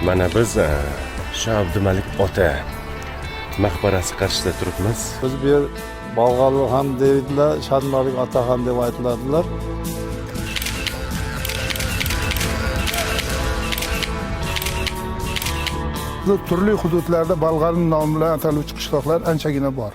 Mana biz shu Abdumalik ota maqbarasi qarshisida turibmiz. Biz bu yer Bolg'arli ham deydilar, Shadmalik Otaxon deb aytiladilar. Turli hududlarda Bolg'arning nomi bilan ataluvchi qishloqlar anchagina bor.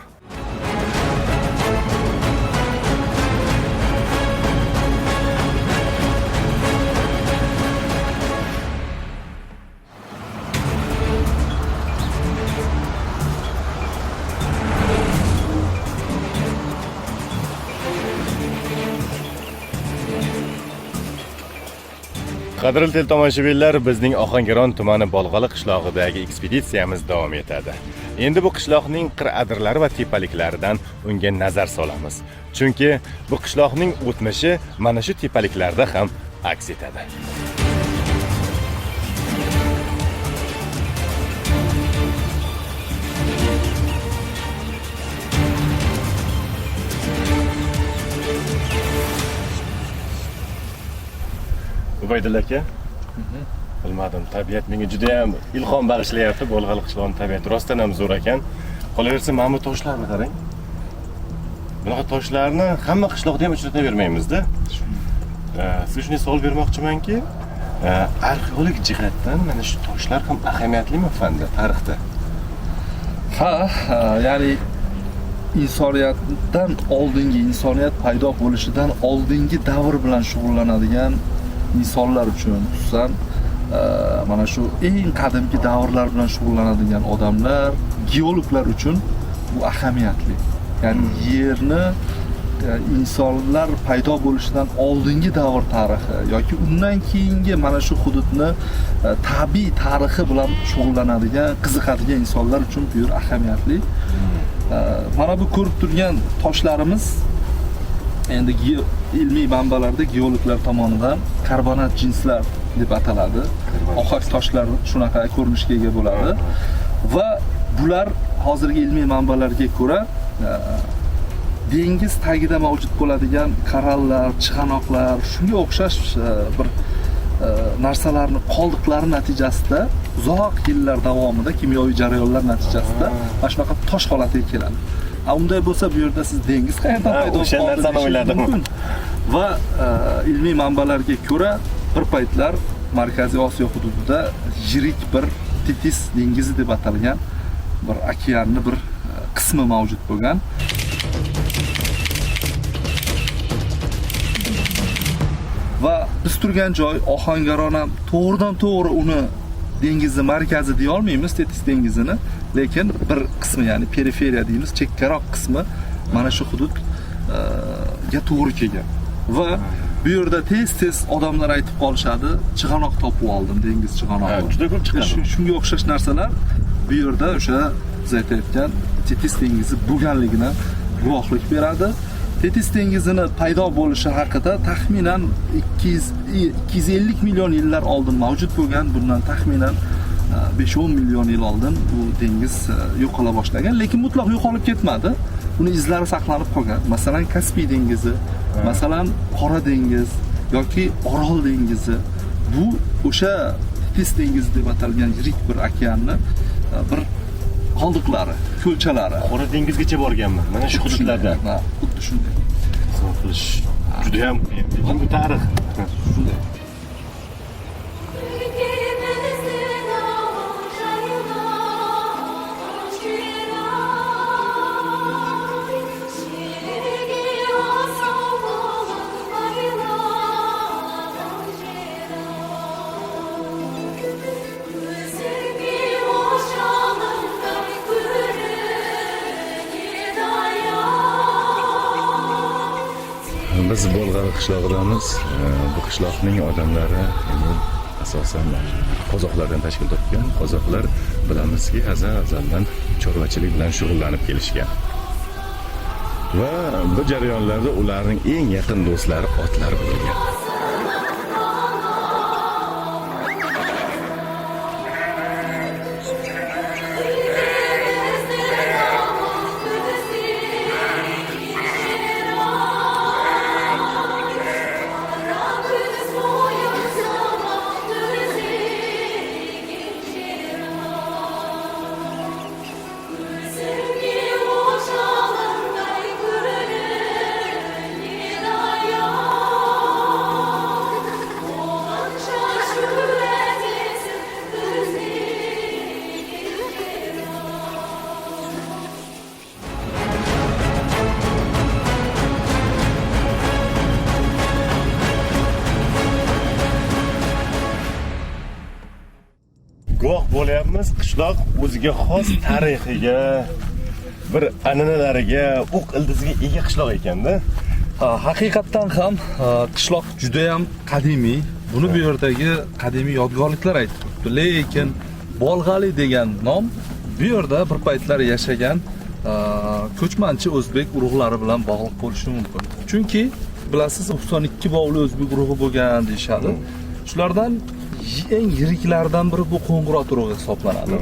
Qadrli teletomoshabinlar, bizning Ohangaron tumani Bolg'ali qishlog'idagi ekspeditsiyamiz davom etadi. Endi bu qishloqning qir-adirlari va tepaliklaridan unga nazar solamiz. Chunki bu qishloqning o'tmishi mana shu tepaliklarda ham aks etadi. Ubaydilla aka, bilmadim, tabiat menga juda ham ilhom bag'ishlayapti. Bolg'ali qishlog'ining tabiati rostdan ham zo'r ekan. Qolaversa, mana bu toshlarni qarang. Bunaqa toshlarni hamma qishloqda ham uchratavermaymiz-da. Sizga shunday savol bermoqchimanki, arxeologik jihatdan mana shu toshlar ham ahamiyatlimi fanda, tarixda? Ya'ni insoniyatdan oldingi, insoniyat paydo bo'lishidan oldingi davr bilan shug'ullanadigan insonlar uchun, xususan mana shu eng qadimgi davrlar bilan shug'ullanadigan odamlar, geologlar uchun bu ahamiyatli. Ya'ni yerni insonlar paydo bo'lishidan oldingi davr tarixi yoki undan keyingi mana shu hududni tabiiy tarixi bilan shug'ullanadigan, qiziqadigan insonlar uchun bu yer ahamiyatli. Mana bu ko'rib turgan toshlarimiz endi ilmiy manbalarda geologlar tomonidan karbonat jinslar deb ataladi. Ohak toshlar shunaqa ko'rinishga ega bo'ladi va bular hozirgi ilmiy manbalarga ko'ra dengiz tagida mavjud bo'ladigan korallar, chig'anoqlar, shunga o'xshash bir narsalarni qoldiqlari natijasida uzoq yillar davomida kimyoviy jarayonlar natijasida mana shunaqa tosh holatiga keladi. Unday bo'lsa, bu yerda siz dengiz qayerdan paydo bo'ldi? O'sha narsani o'yladim. Va ilmiy manbalarga ko'ra bir paytlar Markaziy Osiyo hududida yirik bir Tetis dengizi deb atalgan bir okeanning bir qismi mavjud bo'lgan. Va biz turgan joy Ohangaron ham to'g'ridan-to'g'ri uni dengizni markazi deya olmaymiz, Tetis dengizini, lekin bir qismi, ya'ni periferiya deymiz, chekkaroq qismi mana shu hududga to'g'ri kelgan. Va bu yerda tez-tez odamlar aytib qolishadi, chig'anoq topib oldim, dengiz chig'anog'i. Juda ko'p chiqadi. Shunga o'xshash narsalar bu yerda o'sha biz aytayotgan Tetis dengizi bo'lganligidan guvohlik beradi. Tetis dengizini paydo bo'lishi haqida taxminan 250 million yillar oldin mavjud bo'lgan, bundan taxminan 5-10 million yil oldin bu dengiz yo'qola boshlagan, lekin mutlaq yo'qolib ketmadi. Uni izlari saqlanib qolgan. Masalan, Kaspiy dengizi, masalan, Qora dengiz yoki Orol dengizi. Bu o'sha Tetis dengizi deb atalgan yirik bir okeanni bir qoldiqlari, ko'lchalari. Qora dengizgacha borganman. Mana shu hududlarda. Xuddi shunday. Qilish juda ham bu tarix. Shunday. Biz Bolg'ali qishlog'idamiz. Bu qishloqning odamlari asosan qozoqlardan tashkil topgan. Qozoqlar bilamizki, azaldan chorvachilik bilan shug'ullanib kelishgan. Va bu jarayonlarda ularning eng yaqin do'stlari otlar bo'lgan. qishloq o'ziga xos tarixiga, bir an'analariga, o'q ildiziga ega qishloq ekanda. Haqiqatdan ham qishloq juda ham qadimiy. Buni bu yerdagi qadimiy yodgorliklar aytib turibdi. Lekin Bolg'ali degan nom bu yerda bir paytlar yashagan ko'chmanchi o'zbek urug'lari bilan bog'liq bo'lishi mumkin. Chunki bilasiz 92 bovli o'zbek urug'i bo'lgan deyshadi. Shulardan eng yiriklaridan biri bu Qo'ng'irot urug'i hisoblanadi.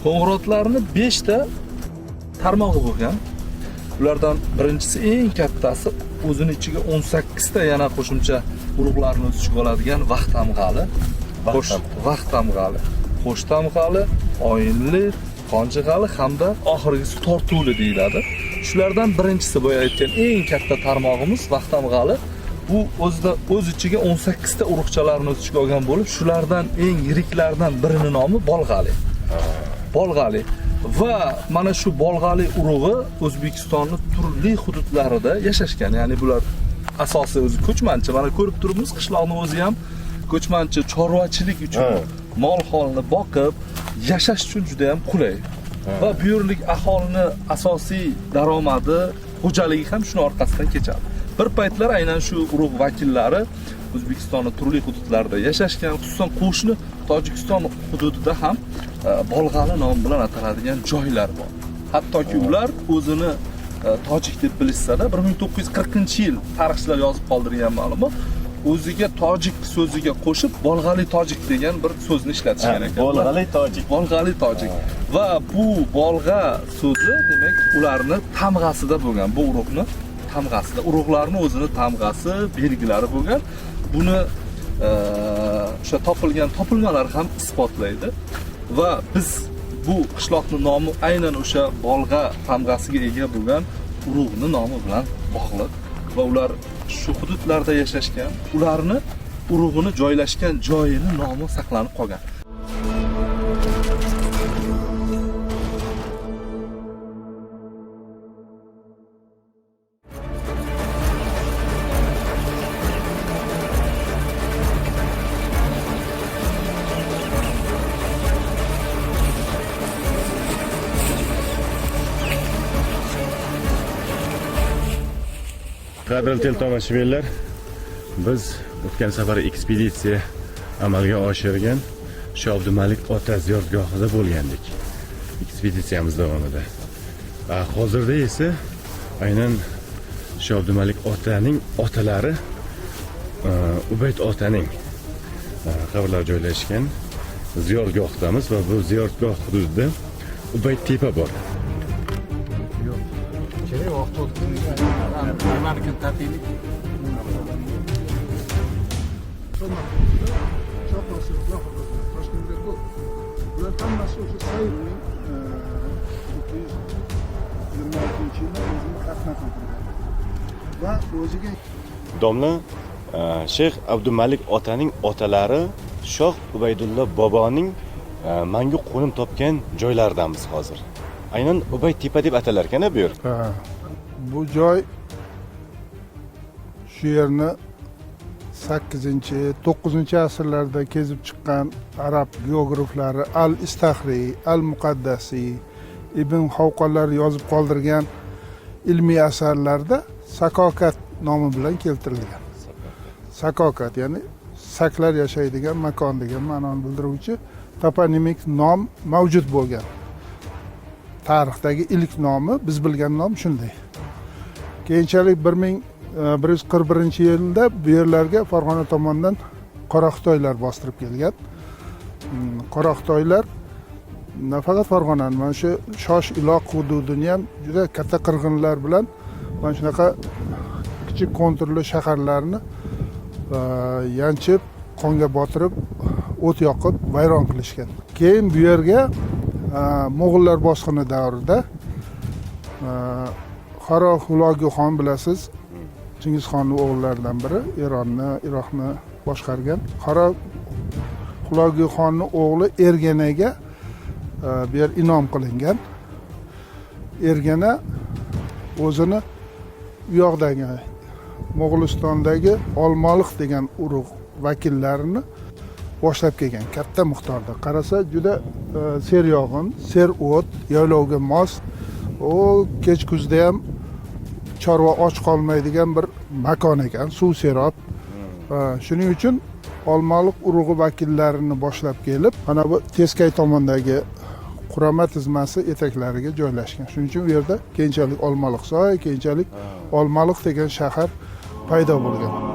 Qo'ng'irotlarni 5 ta tarmog'i bo'lgan. Ulardan birinchisi eng kattasi o'zini ichiga 18 ta yana qo'shimcha urug'larni o'z ichiga oladigan Vaqtamg'ali, Vaqtamg'ali, Qo'shtamg'ali, Oyinli, Qonjig'ali hamda oxirgisi Tortuvli deyiladi. Shulardan birinchisi boya aytgan eng katta tarmog'imiz Vaqtamg'ali. Bu o'zida o'z ichiga 18 ta urug'chalarni o'z ichiga olgan bo'lib, shulardan eng yiriklaridan birining nomi Bolg'ali. Bolg'ali. Va mana shu Bolg'ali urug'i O'zbekistonning turli hududlarida yashashgan. Ya'ni bular asosi o'zi ko'chmanchi. Mana ko'rib turibmiz, qishloqning o'zi ham ko'chmanchi, chorvachilik uchun mol holni boqib, yashash uchun juda ham qulay. Va bu yerlik aholini asosiy daromadi, xo'jaligi ham shuning orqasidan kechadi. Bir paytlar aynan shu urug' vakillari O'zbekistonning turli hududlarida yashashgan, xususan qo'shni Tojikiston hududida ham Bolg'ali nomi bilan ataladigan joylar bor. Hattoki ular o'zini tojik deb bilishsa-da, 1940-yil tarixchilar yozib qoldirgan ma'lumot, o'ziga tojik so'ziga qo'shib Bolg'ali tojik degan bir so'zni ishlatishgan ekan. Bolg'ali tojik. Bolg'ali tojik. Va bu bolg'a so'zi demak ularni tamg'asida bo'lgan, bu urug'ni tamg'asida, urug'larni o'zini tamg'asi, belgilari bo'lgan. Buni o'sha topilgan topilmalar ham isbotlaydi. Va biz bu qishloqning nomi aynan o'sha bolg'a tamg'asiga ega bo'lgan urug'ning nomi bilan bog'liq va ular shu hududlarda yashashgan, ularni urug'ini joylashgan joyini nomi saqlanib qolgan. Qadrli teletomoshabinlar, biz o'tgan safar ekspeditsiya amalga oshirgan Abdumalik ota ziyoratgohida bo'lgandik. Ekspeditsiyamiz davomida. Va hozirda esa aynan Abdumalik otaning otalari Ubayd otaning qabrlari joylashgan ziyoratgohdamiz va bu ziyoratgoh hududida Ubayd tepa bor. Domla Shayx Abdumalik otaning otalari Shoh Ubaydulla boboning mangu qo'nim topgan joylaridamiz hozir. Aynan Ubayd tepa deb atalar ekan bu yer. Bu joy shu yerni 8-9 asrlarda kezib chiqqan arab geograflari Al-Istahriy, Al-Muqaddasi, Ibn Xavqonlar yozib qoldirgan ilmiy asarlarda Sakokat nomi bilan keltirilgan. Sakokat, ya'ni saklar yashaydigan makon degan ma'noni bildiruvchi toponimik nom mavjud bo'lgan. Tarixdagi ilk nomi, biz bilgan nom shunday. Keyinchalik 1141-yilda bu yerlarga Farg'ona tomonidan Qora Xitoylar bostirib kelgan. Qora Xitoylar nafaqat Farg'onani, mana shu Shosh Iloq hududini ham juda katta qirg'inlar bilan mana shunaqa kichik konturli shaharlarni yanchib, qonga botirib, o't yoqib, vayron qilishgan. Keyin bu yerga Mo'g'ullar bosqini davrida Qaro Xuloguxon bilasiz, Chingizxonning o'g'illaridan biri, Iroqni boshqargan. Qaro Xuloguxonning o'g'li Erganaga bu yer inom qilingan. Ergana o'zini u yoqdagi Mo'g'ulistondagi Olmoliq degan urug' vakillarini boshlab kelgan katta miqdorda. Qarasa juda seryog'in, ser o't, yaylovga mos. U kech kuzda ham chorva och qolmaydigan bir makon ekan, suv serob. Shuning uchun Olmaliq urug'i vakillarini boshlab kelib, mana bu teskay tomondagi Qurama tizmasi etaklariga joylashgan. Shuning uchun bu yerda keyinchalik Olmaliqsoy, keyinchalik Olmaliq degan shahar paydo bo'lgan.